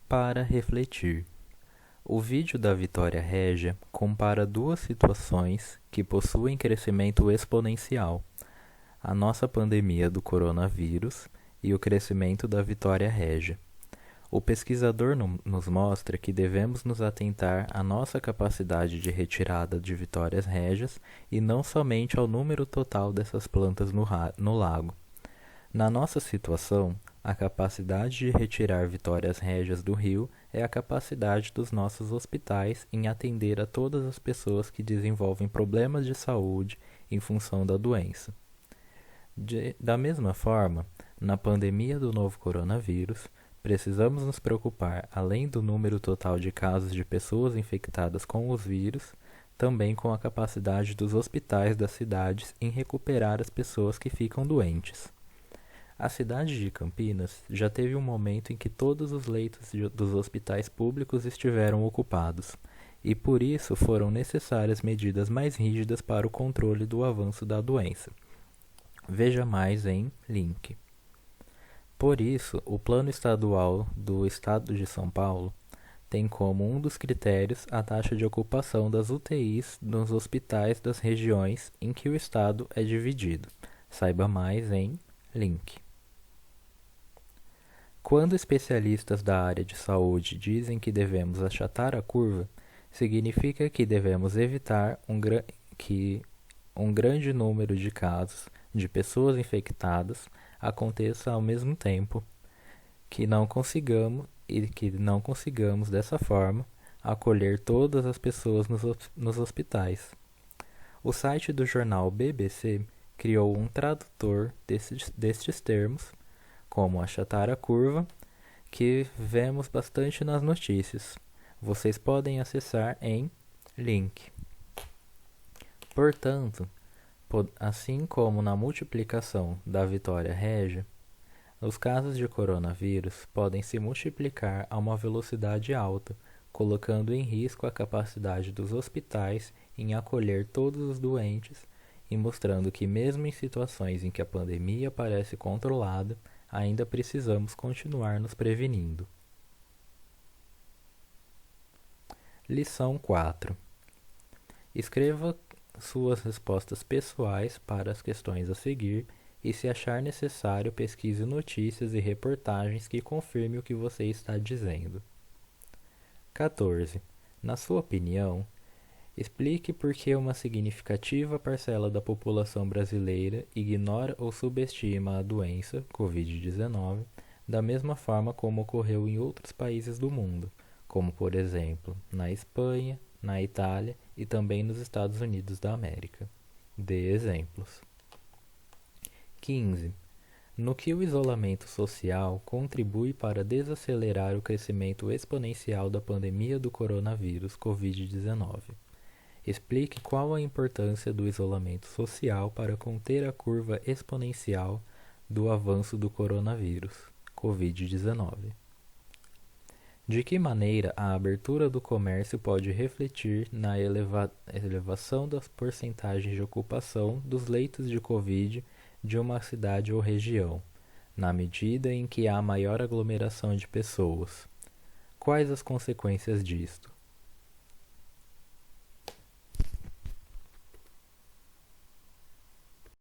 Para refletir. O vídeo da Vitória Régia compara duas situações que possuem crescimento exponencial: a nossa pandemia do coronavírus e o crescimento da Vitória Régia. O pesquisador nos mostra que devemos nos atentar à nossa capacidade de retirada de vitórias régias e não somente ao número total dessas plantas no lago. Na nossa situação, a capacidade de retirar vitórias régias do rio é a capacidade dos nossos hospitais em atender a todas as pessoas que desenvolvem problemas de saúde em função da doença. Da mesma forma, na pandemia do novo coronavírus, precisamos nos preocupar, além do número total de casos de pessoas infectadas com os vírus, também com a capacidade dos hospitais das cidades em recuperar as pessoas que ficam doentes. A cidade de Campinas já teve um momento em que todos os leitos dos hospitais públicos estiveram ocupados, e por isso foram necessárias medidas mais rígidas para o controle do avanço da doença. Veja mais em link. Por isso, o Plano Estadual do Estado de São Paulo tem como um dos critérios a taxa de ocupação das UTIs nos hospitais das regiões em que o estado é dividido. Saiba mais em link. Quando especialistas da área de saúde dizem que devemos achatar a curva, significa que devemos evitar que um grande número de casos de pessoas infectadas aconteça ao mesmo tempo, que não consigamos dessa forma acolher todas as pessoas nos hospitais. O site do jornal BBC criou um tradutor destes termos, como achatar a curva, que vemos bastante nas notícias. Vocês podem acessar em link. Portanto, assim como na multiplicação da Vitória Régia, os casos de coronavírus podem se multiplicar a uma velocidade alta, colocando em risco a capacidade dos hospitais em acolher todos os doentes e mostrando que mesmo em situações em que a pandemia parece controlada, ainda precisamos continuar nos prevenindo. Lição 4. Escreva suas respostas pessoais para as questões a seguir e, se achar necessário, pesquise notícias e reportagens que confirmem o que você está dizendo. 14. Na sua opinião, explique por que uma significativa parcela da população brasileira ignora ou subestima a doença, Covid-19, da mesma forma como ocorreu em outros países do mundo, como, por exemplo, na Espanha, na Itália e também nos Estados Unidos da América. Dê exemplos. 15. No que o isolamento social contribui para desacelerar o crescimento exponencial da pandemia do coronavírus Covid-19. Explique qual a importância do isolamento social para conter a curva exponencial do avanço do coronavírus, Covid-19. De que maneira a abertura do comércio pode refletir na elevação das porcentagens de ocupação dos leitos de Covid de uma cidade ou região, na medida em que há maior aglomeração de pessoas? Quais as consequências disto?